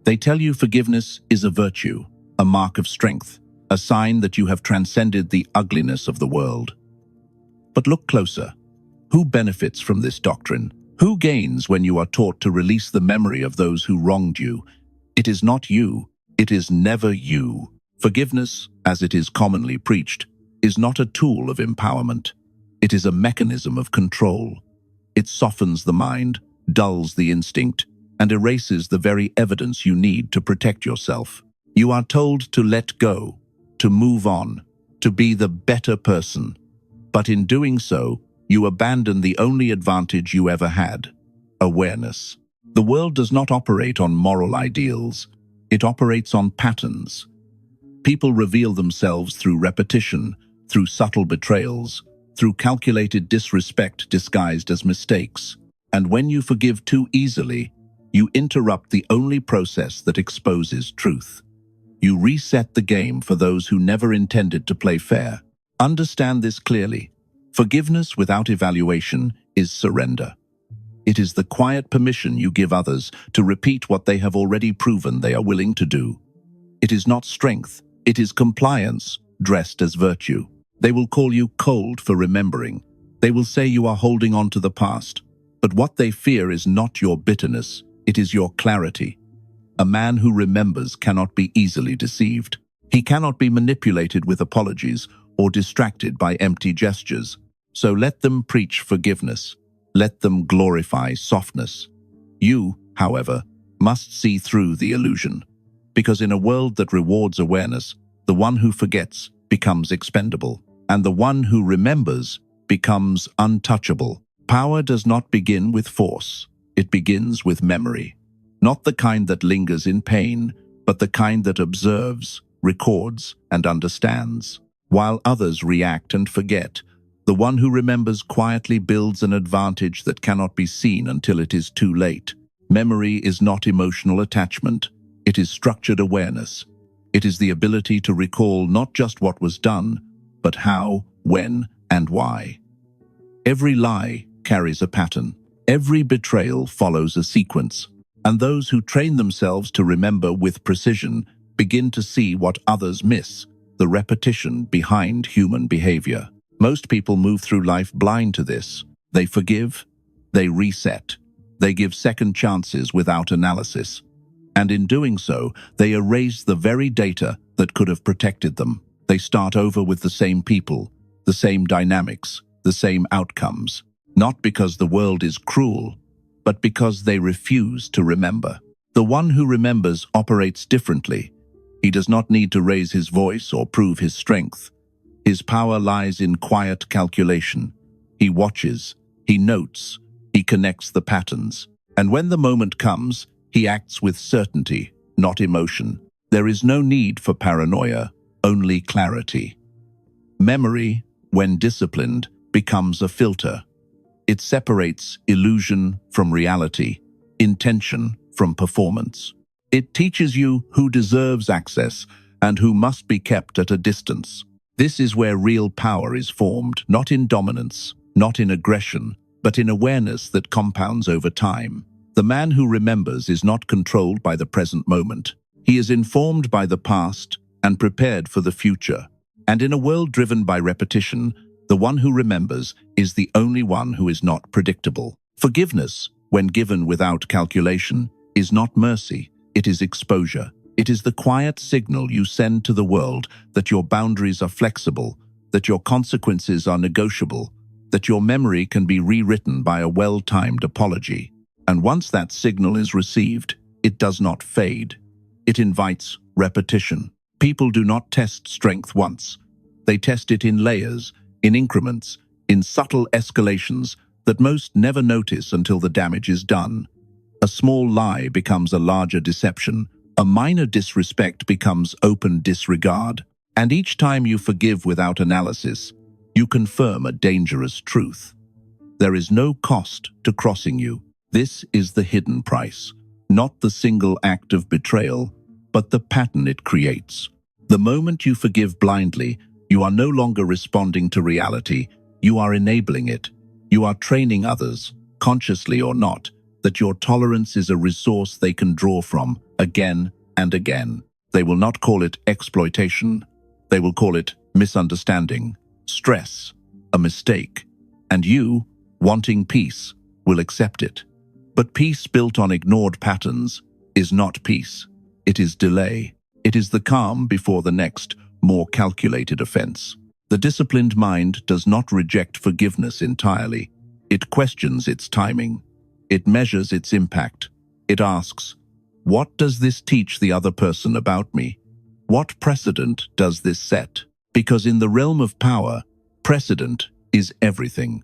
They tell you forgiveness is a virtue, a mark of strength, a sign that you have transcended the ugliness of the world. But look closer. Who benefits from this doctrine? Who gains when you are taught to release the memory of those who wronged you? It is not you. It is never you. Forgiveness, as it is commonly preached, is not a tool of empowerment. It is a mechanism of control. It softens the mind, dulls the instinct, and erases the very evidence you need to protect yourself. You are told to let go, to move on, to be the better person. But in doing so, you abandon the only advantage you ever had: awareness. The world does not operate on moral ideals. It operates on patterns. People reveal themselves through repetition, through subtle betrayals, through calculated disrespect disguised as mistakes. And when you forgive too easily, you interrupt the only process that exposes truth. You reset the game for those who never intended to play fair. Understand this clearly. Forgiveness without evaluation is surrender. It is the quiet permission you give others to repeat what they have already proven they are willing to do. It is not strength, it is compliance dressed as virtue. They will call you cold for remembering. They will say you are holding on to the past. But what they fear is not your bitterness, it is your clarity. A man who remembers cannot be easily deceived. He cannot be manipulated with apologies or distracted by empty gestures. So let them preach forgiveness. Let them glorify softness. You, however, must see through the illusion. Because in a world that rewards awareness, the one who forgets becomes expendable, and the one who remembers becomes untouchable. Power does not begin with force. It begins with memory. Not the kind that lingers in pain, but the kind that observes, records, and understands. While others react and forget, the one who remembers quietly builds an advantage that cannot be seen until it is too late. Memory is not emotional attachment. It is structured awareness. It is the ability to recall not just what was done, but how, when, and why. Every lie carries a pattern. Every betrayal follows a sequence. And those who train themselves to remember with precision begin to see what others miss, the repetition behind human behavior. Most people move through life blind to this. They forgive, they reset, they give second chances without analysis. And in doing so, they erase the very data that could have protected them. They start over with the same people, the same dynamics, the same outcomes. Not because the world is cruel, but because they refuse to remember. The one who remembers operates differently. He does not need to raise his voice or prove his strength. His power lies in quiet calculation. He watches, he notes, he connects the patterns. And when the moment comes, he acts with certainty, not emotion. There is no need for paranoia, only clarity. Memory, when disciplined, becomes a filter. It separates illusion from reality, intention from performance. It teaches you who deserves access and who must be kept at a distance. This is where real power is formed, not in dominance, not in aggression, but in awareness that compounds over time. The man who remembers is not controlled by the present moment. He is informed by the past and prepared for the future. And in a world driven by repetition, the one who remembers is the only one who is not predictable. Forgiveness, when given without calculation, is not mercy, it is exposure. It is the quiet signal you send to the world that your boundaries are flexible, that your consequences are negotiable, that your memory can be rewritten by a well-timed apology. And once that signal is received, it does not fade. It invites repetition. People do not test strength once. They test it in layers, in increments, in subtle escalations that most never notice until the damage is done. A small lie becomes a larger deception. A minor disrespect becomes open disregard. And each time you forgive without analysis, you confirm a dangerous truth. There is no cost to crossing you. This is the hidden price, not the single act of betrayal, but the pattern it creates. The moment you forgive blindly, you are no longer responding to reality, you are enabling it. You are training others, consciously or not, that your tolerance is a resource they can draw from, again and again. They will not call it exploitation. They will call it misunderstanding, stress, a mistake. And you, wanting peace, will accept it. But peace built on ignored patterns is not peace. It is delay. It is the calm before the next, more calculated offense. The disciplined mind does not reject forgiveness entirely. It questions its timing. It measures its impact. It asks, what does this teach the other person about me? What precedent does this set? Because in the realm of power, precedent is everything.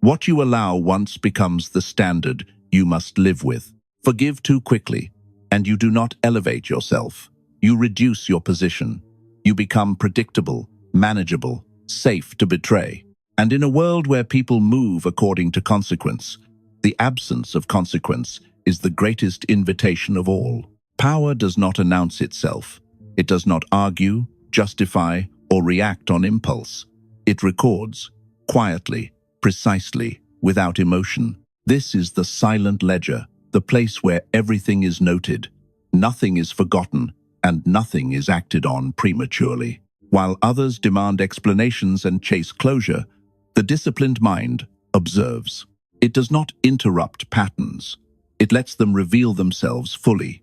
What you allow once becomes the standard you must live with. Forgive too quickly, and you do not elevate yourself. You reduce your position. You become predictable, manageable, safe to betray. And in a world where people move according to consequence, the absence of consequence is the greatest invitation of all. Power does not announce itself. It does not argue, justify, or react on impulse. It records, quietly, precisely, without emotion. This is the silent ledger, the place where everything is noted, nothing is forgotten, and nothing is acted on prematurely. While others demand explanations and chase closure, the disciplined mind observes. It does not interrupt patterns. It lets them reveal themselves fully.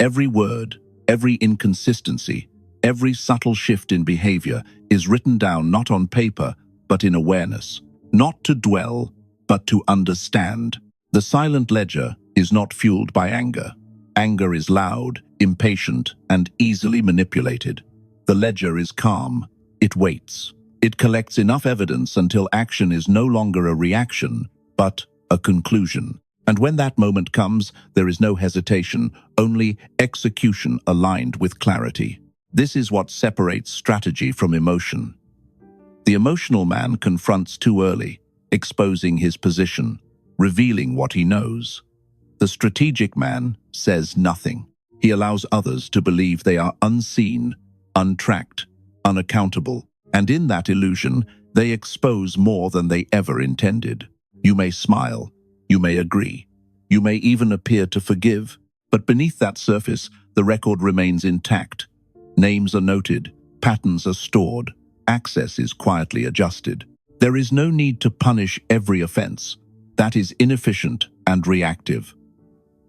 Every word, every inconsistency, every subtle shift in behavior is written down not on paper, but in awareness. Not to dwell, but to understand. The silent ledger is not fueled by anger. Anger is loud, impatient, and easily manipulated. The ledger is calm. It waits. It collects enough evidence until action is no longer a reaction, but a conclusion. And when that moment comes, there is no hesitation, only execution aligned with clarity. This is what separates strategy from emotion. The emotional man confronts too early, exposing his position, revealing what he knows. The strategic man says nothing. He allows others to believe they are unseen, untracked, unaccountable, and in that illusion, they expose more than they ever intended. You may smile, you may agree, you may even appear to forgive, but beneath that surface, the record remains intact. Names are noted, patterns are stored, access is quietly adjusted. There is no need to punish every offense. That is inefficient and reactive.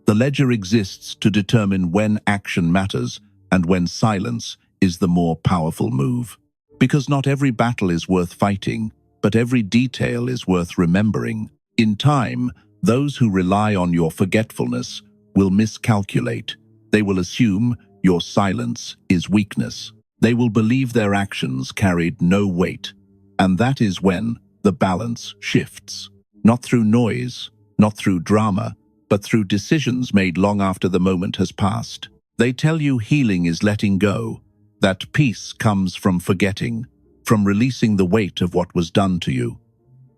The ledger exists to determine when action matters and when silence is the more powerful move. Because not every battle is worth fighting, but every detail is worth remembering. In time, those who rely on your forgetfulness will miscalculate. They will assume your silence is weakness. They will believe their actions carried no weight. And that is when the balance shifts. Not through noise, not through drama, but through decisions made long after the moment has passed. They tell you healing is letting go, that peace comes from forgetting, from releasing the weight of what was done to you.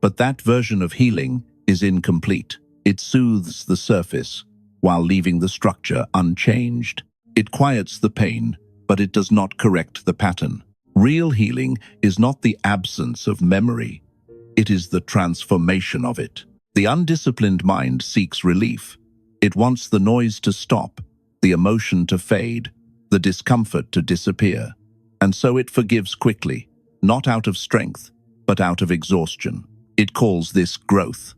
But that version of healing is incomplete. It soothes the surface, while leaving the structure unchanged. It quiets the pain, but it does not correct the pattern. Real healing is not the absence of memory. It is the transformation of it. The undisciplined mind seeks relief. It wants the noise to stop, the emotion to fade, the discomfort to disappear. And so it forgives quickly, not out of strength, but out of exhaustion. It calls this growth.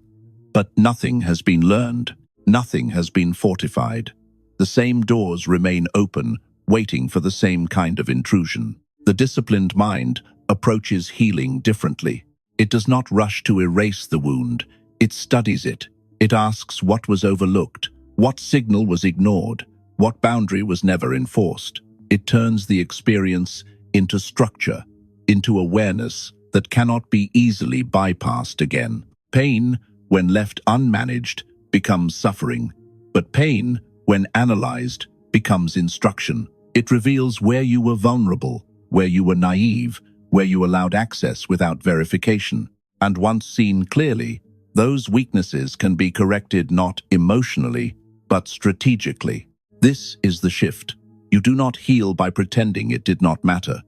But nothing has been learned. Nothing has been fortified. The same doors remain open, waiting for the same kind of intrusion. The disciplined mind approaches healing differently. It does not rush to erase the wound. It studies it. It asks what was overlooked, what signal was ignored, what boundary was never enforced. It turns the experience into structure, into awareness that cannot be easily bypassed again. Pain, when left unmanaged, becomes suffering, but pain, when analyzed, becomes instruction. It reveals where you were vulnerable, where you were naive, where you allowed access without verification. And once seen clearly, those weaknesses can be corrected not emotionally, but strategically. This is the shift. You do not heal by pretending it did not matter.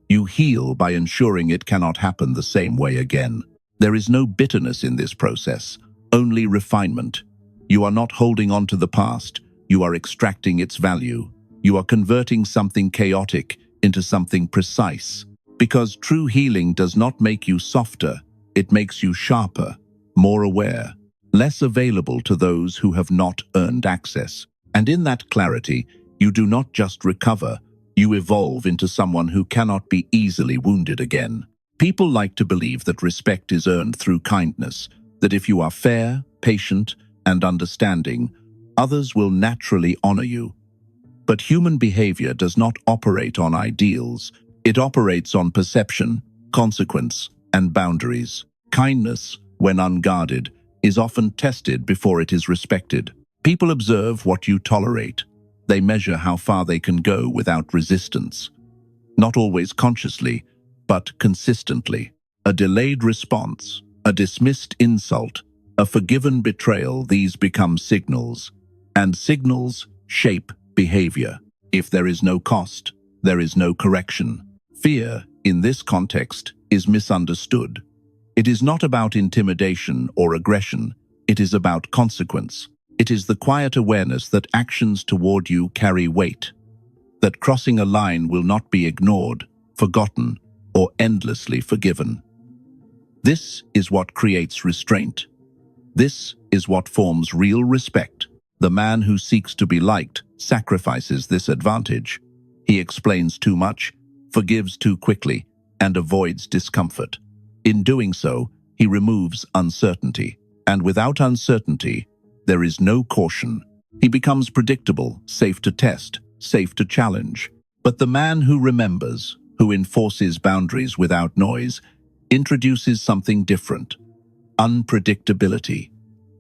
You heal by ensuring it cannot happen the same way again. There is no bitterness in this process, only refinement. You are not holding on to the past. you are extracting its value. You are converting something chaotic into something precise. Because true healing does not make you softer, it makes you sharper, more aware, less available to those who have not earned access. And in that clarity, you do not just recover, you evolve into someone who cannot be easily wounded again. People like to believe that respect is earned through kindness, that if you are fair, patient, and understanding, others will naturally honor you. But human behavior does not operate on ideals. It operates on perception, consequence, and boundaries. Kindness, when unguarded, is often tested before it is respected. People observe what you tolerate. They measure how far they can go without resistance. Not always consciously, but consistently. A delayed response, a dismissed insult, a forgiven betrayal, these become signals. And signals shape behavior. If there is no cost, there is no correction. Fear, in this context, is misunderstood. It is not about intimidation or aggression. It is about consequence. It is the quiet awareness that actions toward you carry weight, that crossing a line will not be ignored, forgotten, or endlessly forgiven. This is what creates restraint. This is what forms real respect. The man who seeks to be liked sacrifices this advantage. He explains too much, forgives too quickly, and avoids discomfort. In doing so, he removes uncertainty. And without uncertainty, there is no caution. He becomes predictable, safe to test, safe to challenge. But the man who remembers, who enforces boundaries without noise, introduces something different. Unpredictability.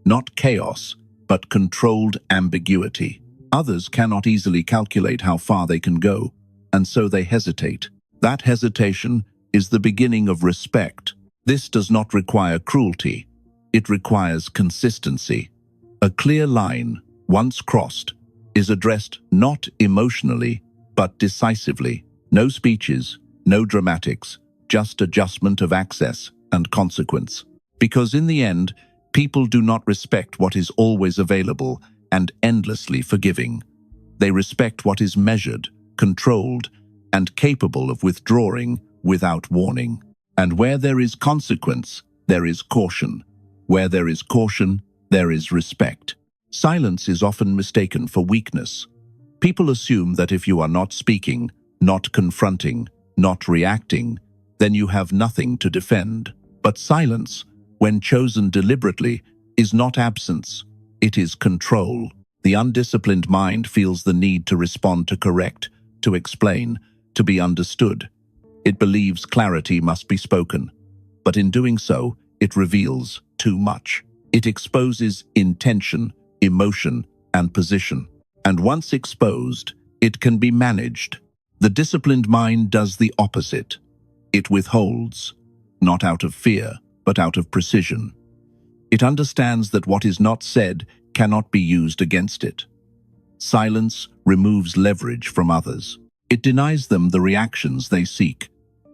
Not chaos, but controlled ambiguity. Others cannot easily calculate how far they can go, and so they hesitate. That hesitation is the beginning of respect. This does not require cruelty. It requires consistency. A clear line, once crossed, is addressed not emotionally, but decisively. No speeches, no dramatics, just adjustment of access and consequence. Because in the end, people do not respect what is always available and endlessly forgiving. They respect what is measured, controlled, and capable of withdrawing without warning. And where there is consequence, there is caution. Where there is caution, there is respect. Silence is often mistaken for weakness. People assume that if you are not speaking, not confronting, not reacting, then you have nothing to defend. But silence, when chosen deliberately, is not absence. It is control. The undisciplined mind feels the need to respond, to correct, to explain, to be understood. It believes clarity must be spoken. But in doing so, it reveals too much. It exposes intention, emotion, and position. And once exposed, it can be managed. The disciplined mind does the opposite. It withholds, not out of fear, but out of precision. It understands that what is not said cannot be used against it. Silence removes leverage from others. It denies them the reactions they seek,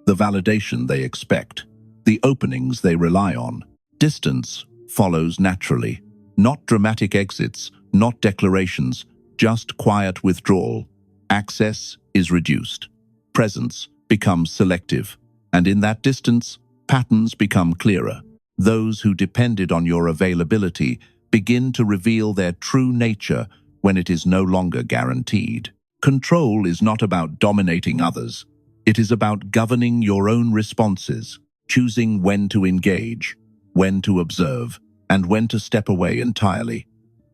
the validation they expect, the openings they rely on. Distance follows naturally. Not dramatic exits, not declarations, just quiet withdrawal. Access is reduced. Presence becomes selective. And in that distance, patterns become clearer. Those who depended on your availability begin to reveal their true nature when it is no longer guaranteed. Control is not about dominating others. It is about governing your own responses, choosing when to engage, when to observe, and when to step away entirely.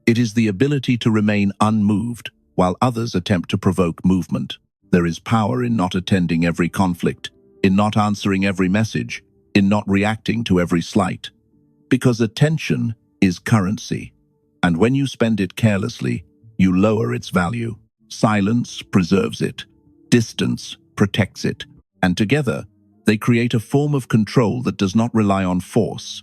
It is the ability to remain unmoved while others attempt to provoke movement. There is power in not attending every conflict, in not answering every message, in not reacting to every slight. Because attention is currency, and when you spend it carelessly, you lower its value. Silence preserves it. Distance protects it. And together, they create a form of control that does not rely on force.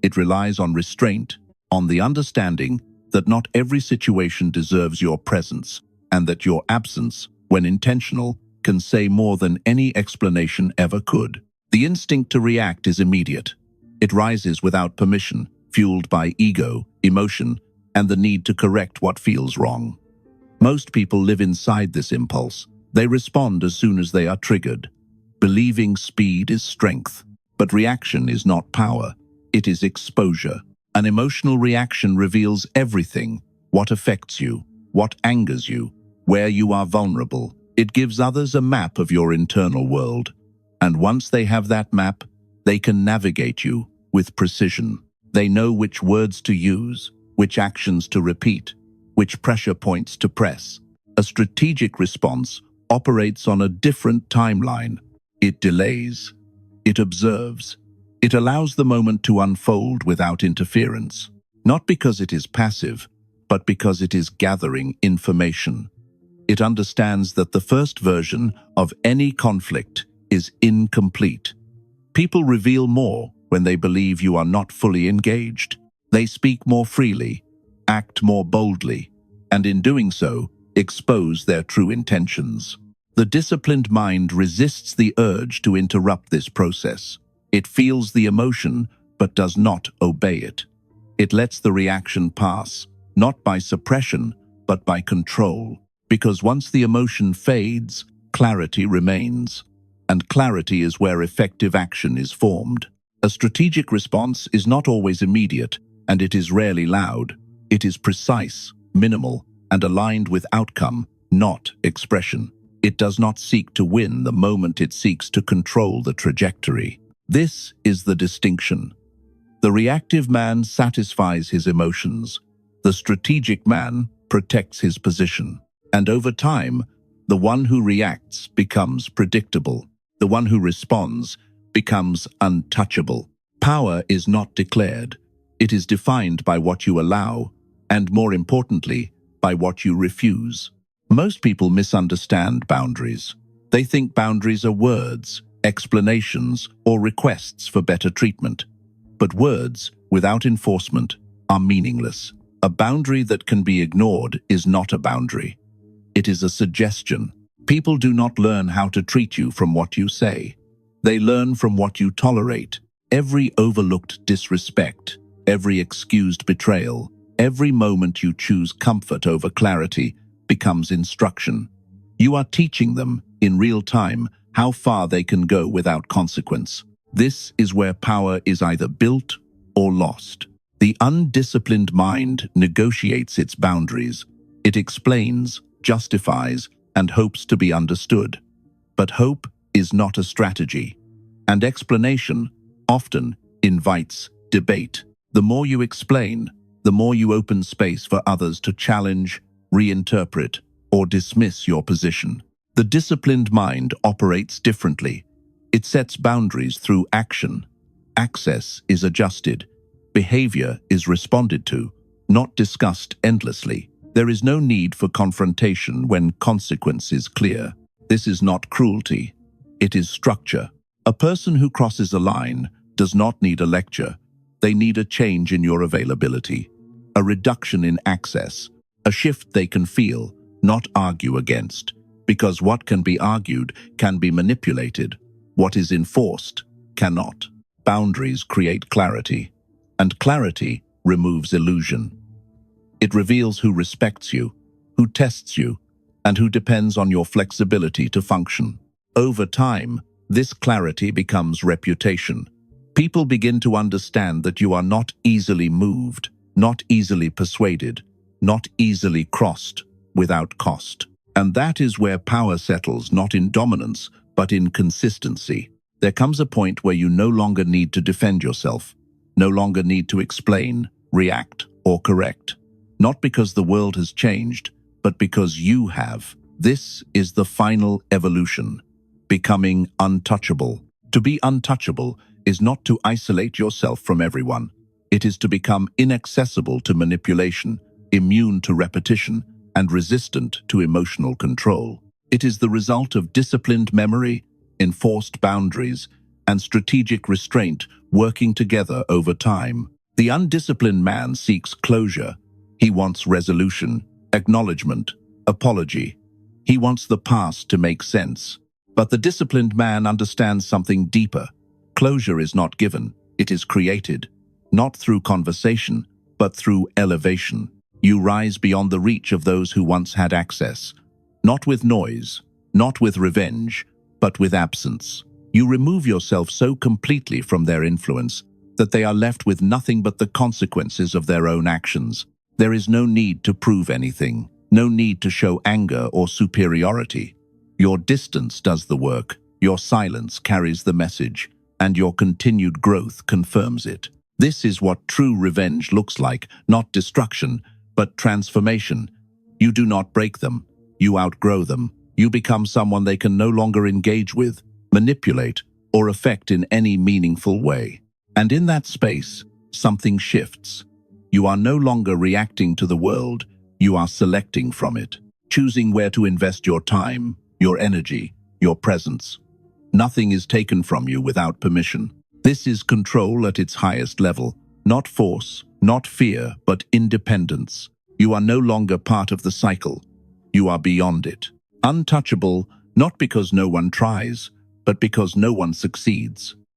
It relies on restraint, on the understanding that not every situation deserves your presence, and that your absence, when intentional, can say more than any explanation ever could. The instinct to react is immediate. It rises without permission, fueled by ego, emotion, and the need to correct what feels wrong. Most people live inside this impulse. They respond as soon as they are triggered, believing speed is strength. But reaction is not power. It is exposure. An emotional reaction reveals everything: what affects you, what angers you, where you are vulnerable. It gives others a map of your internal world. And once they have that map, they can navigate you with precision. They know which words to use, which actions to repeat, which pressure points to press. A strategic response operates on a different timeline. It delays. It observes. It allows the moment to unfold without interference. Not because it is passive, but because it is gathering information. It understands that the first version of any conflict is incomplete. People reveal more when they believe you are not fully engaged. They speak more freely, act more boldly, and in doing so, expose their true intentions. The disciplined mind resists the urge to interrupt this process. It feels the emotion, but does not obey it. It lets the reaction pass, not by suppression, but by control. Because once the emotion fades, clarity remains. And clarity is where effective action is formed. A strategic response is not always immediate, and it is rarely loud. It is precise, minimal, and aligned with outcome, not expression. It does not seek to win the moment, it seeks to control the trajectory. This is the distinction. The reactive man satisfies his emotions. The strategic man protects his position. And over time, the one who reacts becomes predictable. The one who responds becomes untouchable. Power is not declared. It is defined by what you allow, and more importantly, by what you refuse. Most people misunderstand boundaries. They think boundaries are words, explanations, or requests for better treatment. But words, without enforcement, are meaningless. A boundary that can be ignored is not a boundary. It is a suggestion. People do not learn how to treat you from what you say. They learn from what you tolerate. Every overlooked disrespect, every excused betrayal, every moment you choose comfort over clarity becomes instruction. You are teaching them, in real time, how far they can go without consequence. This is where power is either built or lost. The undisciplined mind negotiates its boundaries. It explains, justifies, and hopes to be understood. But hope is not a strategy, and explanation often invites debate. The more you explain, the more you open space for others to challenge, reinterpret, or dismiss your position. The disciplined mind operates differently. It sets boundaries through action. Access is adjusted. Behavior is responded to, not discussed endlessly. There is no need for confrontation when consequence is clear. This is not cruelty. It is structure. A person who crosses a line does not need a lecture. They need a change in your availability, a reduction in access, a shift they can feel, not argue against. Because what can be argued can be manipulated. What is enforced cannot. Boundaries create clarity, and clarity removes illusion. It reveals who respects you, who tests you, and who depends on your flexibility to function. Over time, this clarity becomes reputation. People begin to understand that you are not easily moved, not easily persuaded, not easily crossed without cost. And that is where power settles, not in dominance, but in consistency. There comes a point where you no longer need to defend yourself, no longer need to explain, react, or correct. Not because the world has changed, but because you have. This is the final evolution, becoming untouchable. To be untouchable is not to isolate yourself from everyone. It is to become inaccessible to manipulation, immune to repetition, and resistant to emotional control. It is the result of disciplined memory, enforced boundaries, and strategic restraint working together over time. The undisciplined man seeks closure. He wants resolution, acknowledgement, apology. He wants the past to make sense. But the disciplined man understands something deeper. Closure is not given, it is created, not through conversation, but through elevation. You rise beyond the reach of those who once had access, not with noise, not with revenge, but with absence. You remove yourself so completely from their influence that they are left with nothing but the consequences of their own actions. There is no need to prove anything, no need to show anger or superiority. Your distance does the work, your silence carries the message, and your continued growth confirms it. This is what true revenge looks like, not destruction, but transformation. You do not break them, you outgrow them. You become someone they can no longer engage with, manipulate, or affect in any meaningful way. And in that space, something shifts. You are no longer reacting to the world, you are selecting from it, choosing where to invest your time, your energy, your presence. Nothing is taken from you without permission. This is control at its highest level, not force, not fear, but independence. You are no longer part of the cycle. You are beyond it. Untouchable, not because no one tries, but because no one succeeds.